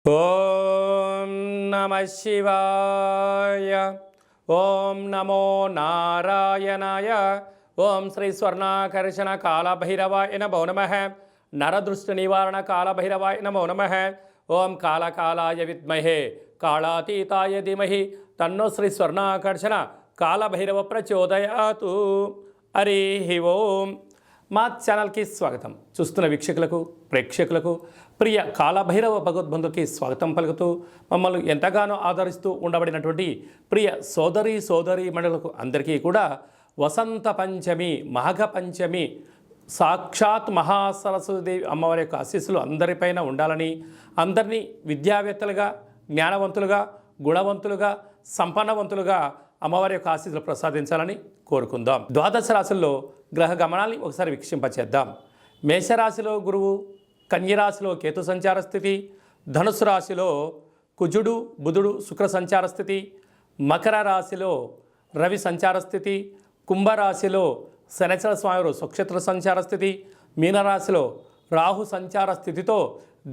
ఓం నమ శివాయ. ఓం నమో నారాయణాయ. ఓం శ్రీ స్వర్ణాకర్షణ కాళభైరవాయ నమో నమః. నరదృష్టి నివారణ కాళభైరవాయ నమో నమః. ఓం కాళకాలాయ విద్మహే కాళాతీతాయ ధీమహి తన్నో శ్రీ స్వర్ణాకర్షణ కాళభైరవ ప్రచోదయాతు. హరి ఓం. మా ఛానల్కి స్వాగతం. చూస్తున్న వీక్షకులకు ప్రేక్షకులకు ప్రియ కాళభైరవ భగవద్బంధుకి స్వాగతం పలుకుతూ మమ్మల్ని ఎంతగానో ఆదరిస్తూ ఉండబడినటువంటి ప్రియ సోదరీ మండలకు అందరికీ కూడా వసంత పంచమి మాఘ పంచమి సాక్షాత్ మహాసరస్వతీదేవి అమ్మవారి యొక్క ఆశీస్సులు అందరిపైన ఉండాలని, అందరినీ విద్యావేత్తలుగా, జ్ఞానవంతులుగా, గుణవంతులుగా, సంపన్నవంతులుగా అమ్మవారి యొక్క ఆశీస్సులు ప్రసాదించాలని కోరుకుందాం. ద్వాదశ రాశుల్లో గ్రహ గమనాల్ని ఒకసారి వీక్షింపచేద్దాం. మేషరాశిలో గురువు, కన్యరాశిలో కేతు సంచార స్థితి, ధనుసు రాశిలో కుజుడు బుధుడు శుక్ర సంచార స్థితి, మకర రాశిలో రవి సంచార స్థితి, కుంభరాశిలో శనిచర స్వామి స్వక్షేత్ర సంచార స్థితి, మీనరాశిలో రాహు సంచార స్థితితో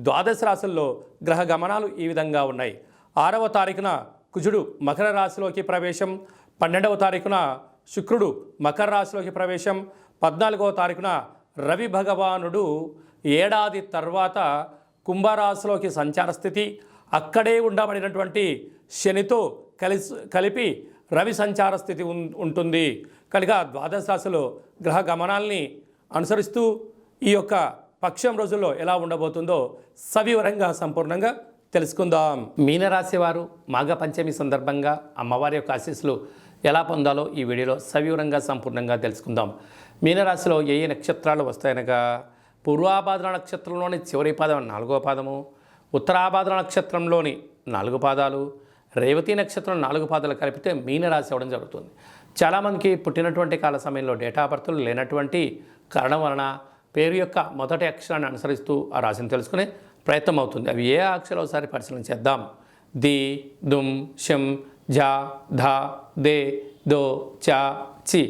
ద్వాదశ రాశుల్లో గ్రహ గమనాలు ఈ విధంగా ఉన్నాయి. 6వ తారీఖున కుజుడు మకర రాశిలోకి ప్రవేశం, 12వ తారీఖున శుక్రుడు మకర రాశిలోకి ప్రవేశం, 14వ తారీఖున రవి భగవానుడు ఏడాది తర్వాత కుంభరాశిలోకి సంచార స్థితి, అక్కడే ఉండబడినటువంటి శనితో కలిపి రవి సంచార స్థితి ఉంటుంది. కనుక ద్వాదశ రాశిలో గ్రహ గమనాల్ని అనుసరిస్తూ ఈ యొక్క పక్షం రోజుల్లో ఎలా ఉండబోతుందో సవివరంగా సంపూర్ణంగా తెలుసుకుందాం. మీనరాశి వారు మాఘ పంచమి సందర్భంగా అమ్మవారి యొక్క ఆశీస్సులు ఎలా పొందాలో ఈ వీడియోలో సవివరంగా సంపూర్ణంగా తెలుసుకుందాం. మీనరాశిలో ఏ ఏ నక్షత్రాలు వస్తాయనగా పూర్వాభాద్ర నక్షత్రంలోని చివరి పాదం 4వ పాదము, ఉత్తరాభాద్ర నక్షత్రంలోని 4 పాదాలు, రేవతి నక్షత్రం 4 పాదాలు కలిపితే మీనరాశి అవ్వడం జరుగుతుంది. చాలామందికి పుట్టినటువంటి కాల సమయంలో డేటా ఆఫ్ బర్త్లు లేనటువంటి కారణం వలన పేరు యొక్క మొదటి అక్షరాన్ని అనుసరిస్తూ ఆ రాశిని తెలుసుకునే ప్రయత్నం అవుతుంది. అవి ఏ అక్షరాలు ఒకసారి పరిశీలన చేద్దాం. ది, దుమ్, షం, ఝ, ధ, దే, దో, చ, చి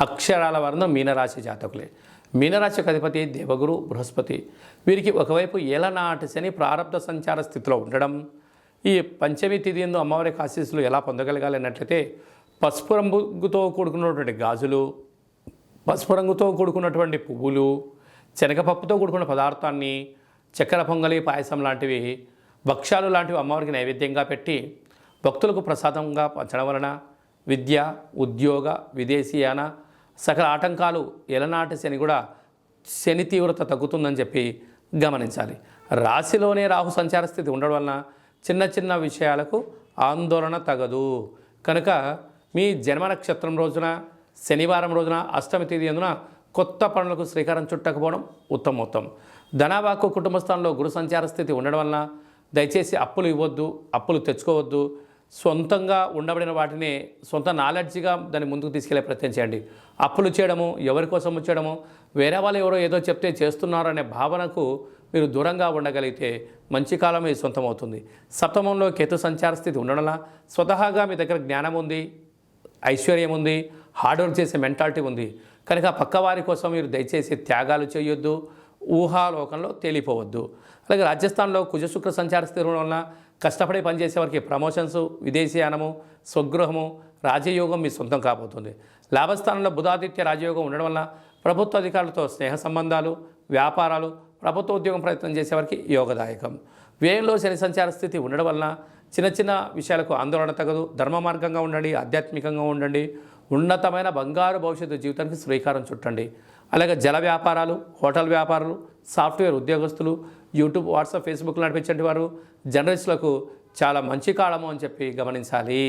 అక్షరాల వర్ణం మీనరాశి జాతకులే. మీనరాశి అధిపతి దేవగురు బృహస్పతి. వీరికి ఒకవైపు ఏలనాటి శని ప్రారబ్ధ సంచార స్థితిలో ఉండడం, ఈ పంచమి తిథి యందు అమ్మవారి ఆశీస్సులు ఎలా పొందగలగాలి అన్నట్లయితే పసుపు రంగుతో కూడుకున్నటువంటి గాజులు, పసుపు రంగుతో కూడుకున్నటువంటి పువ్వులు, శనగపప్పుతో కూడుకున్న పదార్థాన్ని, చక్కెర పొంగలి, పాయసం లాంటివి, భక్ష్యాలు లాంటివి అమ్మవారికి నైవేద్యంగా పెట్టి భక్తులకు ప్రసాదంగా పంచడం వలన విద్య, ఉద్యోగ, విదేశీయాన సకల ఆటంకాలు ఎలనాటి శని కూడా శని తీవ్రత తగ్గుతుందని చెప్పి గమనించాలి. రాశిలోనే రాహు సంచార స్థితి ఉండడం వలన చిన్న చిన్న విషయాలకు ఆందోళన తగదు. కనుక మీ జన్మ నక్షత్రం రోజున శనివారం రోజున అష్టమి తేదీ అందున కొత్త పనులకు శ్రీకారం చుట్టకపోవడం ఉత్తమోత్తం. ధనవాకు కుటుంబ స్థానంలో గురు సంచార స్థితి ఉండడం వలన దయచేసి అప్పులు ఇవ్వద్దు, అప్పులు తెచ్చుకోవద్దు. సొంతంగా ఉండబడిన వాటిని సొంత నాలెడ్జ్గా దాన్ని ముందుకు తీసుకెళ్లే ప్రయత్నం చేయండి. అప్పులు చేయడము, ఎవరి కోసం చేయడము, వేరే వాళ్ళు ఎవరో ఏదో చెప్తే చేస్తున్నారు అనే భావనకు మీరు దూరంగా ఉండగలిగితే మంచి కాలం మీ సొంతం అవుతుంది. సప్తమంలో కేతు సంచార స్థితి ఉండడం వల్ల స్వతహాగా మీ దగ్గర జ్ఞానం ఉంది, ఐశ్వర్యం ఉంది, హార్డ్ వర్క్ చేసే మెంటాలిటీ ఉంది. కనుక పక్కవారి కోసం మీరు దయచేసి త్యాగాలు చేయొద్దు, ఊహాలోకంలో తేలిపోవద్దు. అలాగే రాజస్థాన్లో కుజశుక్ర సంచార స్థితి ఉండడం వలన కష్టపడి పనిచేసే వారికి ప్రమోషన్స్, విదేశీయానము, స్వగృహము, రాజయోగం మీ సొంతం కాబోతుంది. లాభస్థానంలో బుధాదిత్య రాజయోగం ఉండడం వల్ల ప్రభుత్వ అధికారులతో స్నేహ సంబంధాలు, వ్యాపారాలు, ప్రభుత్వ ఉద్యోగం ప్రయత్నం చేసేవారికి యోగదాయకం. వ్యయంలో శని సంచార స్థితి ఉండడం వలన చిన్న చిన్న విషయాలకు ఆందోళన తగదు. ధర్మ మార్గంగా ఉండండి, ఆధ్యాత్మికంగా ఉండండి, ఉన్నతమైన బంగారు భవిష్యత్తు జీవితానికి శ్రీకారం చుట్టండి. అలాగే జల వ్యాపారాలు, హోటల్ వ్యాపారాలు, సాఫ్ట్వేర్ ఉద్యోగస్తులు, యూట్యూబ్, వాట్సాప్, ఫేస్బుక్ నడిపించే వారు, జర్నలిస్టులకు చాలా మంచి కాలము అని చెప్పి గమనించాలి.